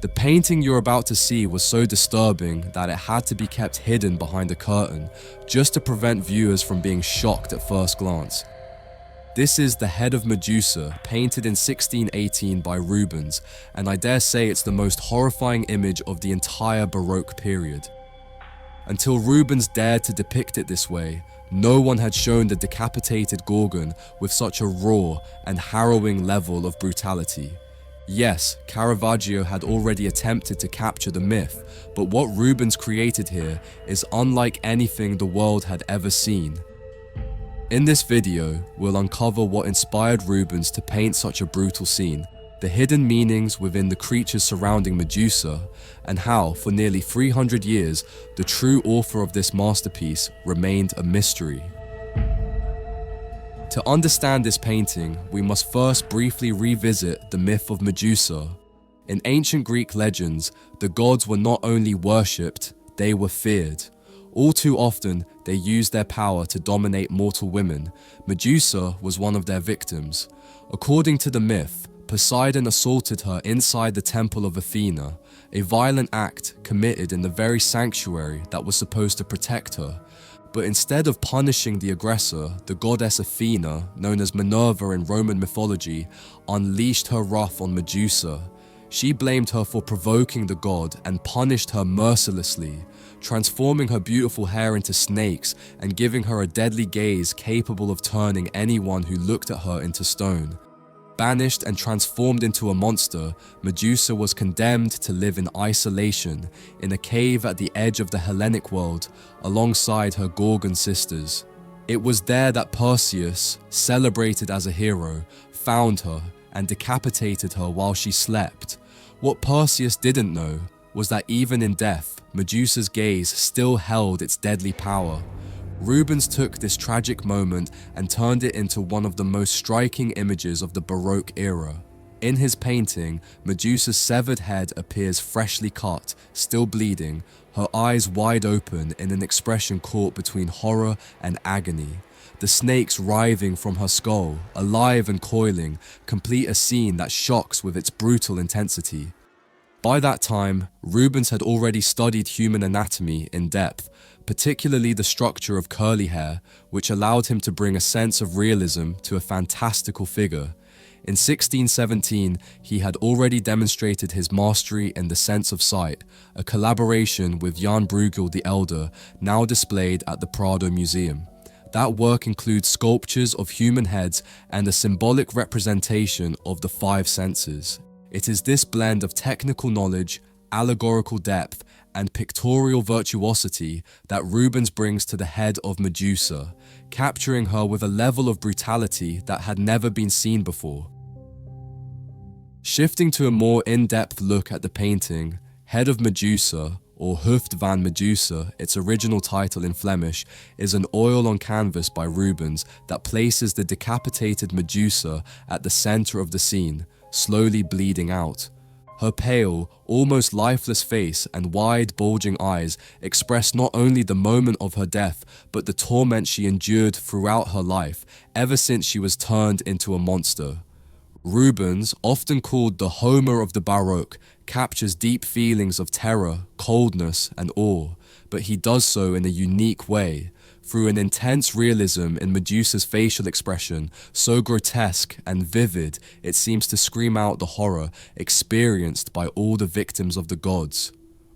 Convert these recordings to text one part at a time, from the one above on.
The painting you're about to see was so disturbing that it had to be kept hidden behind a curtain just to prevent viewers from being shocked at first glance. This is the Head of Medusa, painted in 1618 by Rubens, and I dare say it's the most horrifying image of the entire Baroque period. Until Rubens dared to depict it this way, no one had shown the decapitated Gorgon with such a raw and harrowing level of brutality. Yes, Caravaggio had already attempted to capture the myth, but what Rubens created here is unlike anything the world had ever seen. In this video, we'll uncover what inspired Rubens to paint such a brutal scene, the hidden meanings within the creatures surrounding Medusa, and how, for nearly 300 years, the true author of this masterpiece remained a mystery. To understand this painting, we must first briefly revisit the myth of Medusa. In ancient Greek legends, the gods were not only worshipped, they were feared. All too often, they used their power to dominate mortal women. Medusa was one of their victims. According to the myth, Poseidon assaulted her inside the temple of Athena, a violent act committed in the very sanctuary that was supposed to protect her. But instead of punishing the aggressor, the goddess Athena, known as Minerva in Roman mythology, unleashed her wrath on Medusa. She blamed her for provoking the god and punished her mercilessly, transforming her beautiful hair into snakes and giving her a deadly gaze capable of turning anyone who looked at her into stone. Banished and transformed into a monster, Medusa was condemned to live in isolation in a cave at the edge of the Hellenic world alongside her Gorgon sisters. It was there that Perseus, celebrated as a hero, found her and decapitated her while she slept. What Perseus didn't know was that even in death, Medusa's gaze still held its deadly power. Rubens took this tragic moment and turned it into one of the most striking images of the Baroque era. In his painting, Medusa's severed head appears freshly cut, still bleeding, her eyes wide open in an expression caught between horror and agony. The snakes writhing from her skull, alive and coiling, complete a scene that shocks with its brutal intensity. By that time, Rubens had already studied human anatomy in depth, particularly the structure of curly hair, which allowed him to bring a sense of realism to a fantastical figure. In 1617, he had already demonstrated his mastery in the sense of sight, a collaboration with Jan Bruegel the Elder, now displayed at the Prado Museum. That work includes sculptures of human heads and a symbolic representation of the five senses. It is this blend of technical knowledge, allegorical depth, and pictorial virtuosity that Rubens brings to the head of Medusa, capturing her with a level of brutality that had never been seen before. Shifting to a more in-depth look at the painting, Head of Medusa, or Hoofd van Medusa, its original title in Flemish, is an oil on canvas by Rubens that places the decapitated Medusa at the center of the scene, slowly bleeding out. Her pale, almost lifeless face and wide, bulging eyes express not only the moment of her death, but the torment she endured throughout her life, ever since she was turned into a monster. Rubens, often called the Homer of the Baroque, captures deep feelings of terror, coldness, and awe, but he does so in a unique way, through an intense realism in Medusa's facial expression, so grotesque and vivid it seems to scream out the horror experienced by all the victims of the gods.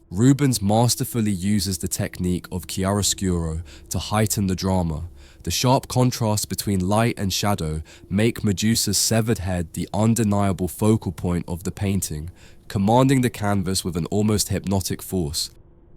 Rubens masterfully uses the technique of chiaroscuro to heighten the drama. The sharp contrast between light and shadow make Medusa's severed head the undeniable focal point of the painting, commanding the canvas with an almost hypnotic force.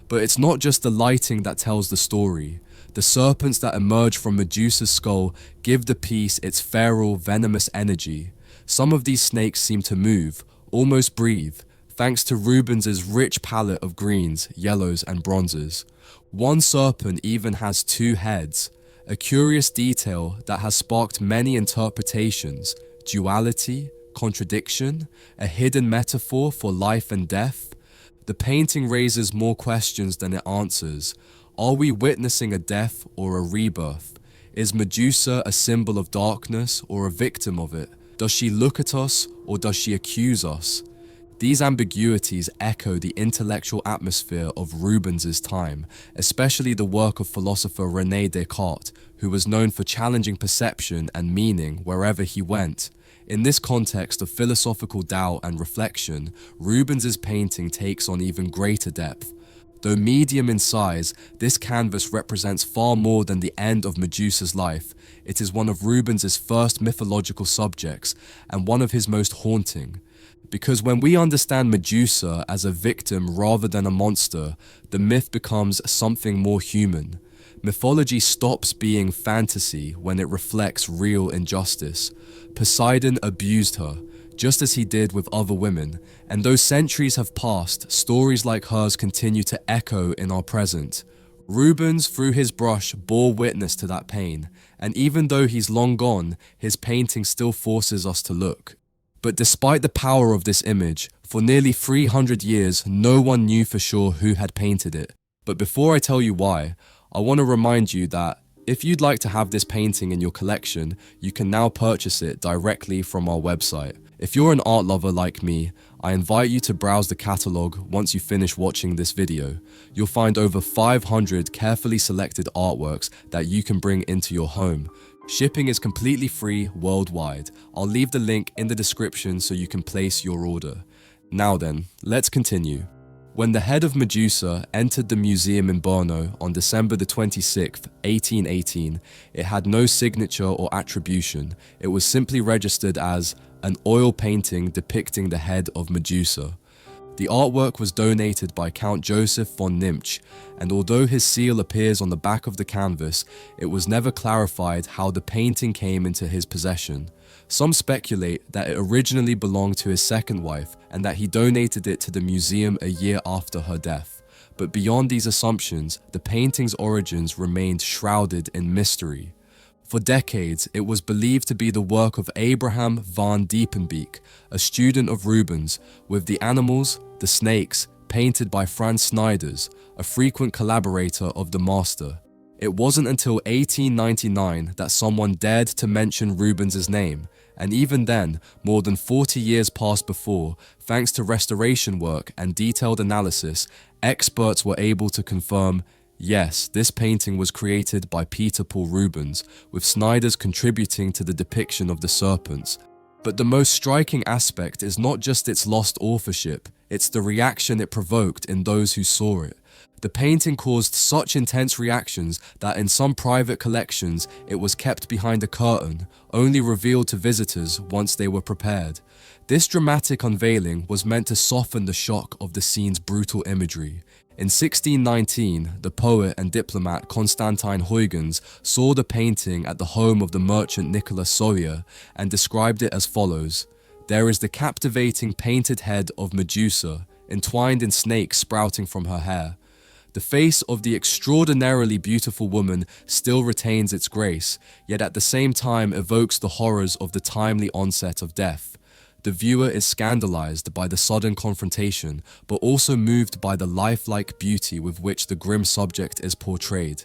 But it's not just the lighting that tells the story. The serpents that emerge from Medusa's skull give the piece its feral, venomous energy. Some of these snakes seem to move, almost breathe, thanks to Rubens's rich palette of greens, yellows, and bronzes. One serpent even has two heads, a curious detail that has sparked many interpretations: duality, contradiction, a hidden metaphor for life and death. The painting raises more questions than it answers. Are we witnessing a death or a rebirth? Is Medusa a symbol of darkness or a victim of it? Does she look at us or does she accuse us? These ambiguities echo the intellectual atmosphere of Rubens's time, especially the work of philosopher René Descartes, who was known for challenging perception and meaning wherever he went. In this context of philosophical doubt and reflection, Rubens's painting takes on even greater depth. Though medium in size, this canvas represents far more than the end of Medusa's life. It is one of Rubens's first mythological subjects and one of his most haunting. Because when we understand Medusa as a victim rather than a monster, the myth becomes something more human. Mythology stops being fantasy when it reflects real injustice. Poseidon abused her, just as he did with other women, and though centuries have passed, stories like hers continue to echo in our present. Rubens, through his brush, bore witness to that pain, and even though he's long gone, his painting still forces us to look. But despite the power of this image, for nearly 300 years, no one knew for sure who had painted it. But before I tell you why, I want to remind you that if you'd like to have this painting in your collection, you can now purchase it directly from our website. If you're an art lover like me, I invite you to browse the catalogue once you finish watching this video. You'll find over 500 carefully selected artworks that you can bring into your home. Shipping is completely free worldwide. I'll leave the link in the description so you can place your order. Now then, let's continue. When the head of Medusa entered the museum in Brno on December the 26th, 1818, it had no signature or attribution. It was simply registered as an oil painting depicting the head of Medusa. The artwork was donated by Count Joseph von Nimch, and although his seal appears on the back of the canvas, it was never clarified how the painting came into his possession. Some speculate that it originally belonged to his second wife and that he donated it to the museum a year after her death. But beyond these assumptions, the painting's origins remained shrouded in mystery. For decades, it was believed to be the work of Abraham van Diepenbeek, a student of Rubens, with the animals, the snakes, painted by Frans Snyders, a frequent collaborator of the master. It wasn't until 1899 that someone dared to mention Rubens's name, and even then, more than 40 years passed before, thanks to restoration work and detailed analysis, experts were able to confirm, yes, this painting was created by Peter Paul Rubens, with Snyders contributing to the depiction of the serpents. But the most striking aspect is not just its lost authorship, it's the reaction it provoked in those who saw it. The painting caused such intense reactions that in some private collections it was kept behind a curtain, only revealed to visitors once they were prepared. This dramatic unveiling was meant to soften the shock of the scene's brutal imagery. In 1619, the poet and diplomat Constantine Huygens saw the painting at the home of the merchant Nicholas Sawyer and described it as follows: "There is the captivating painted head of Medusa, entwined in snakes sprouting from her hair. The face of the extraordinarily beautiful woman still retains its grace, yet at the same time evokes the horrors of the timely onset of death. The viewer is scandalized by the sudden confrontation, but also moved by the lifelike beauty with which the grim subject is portrayed.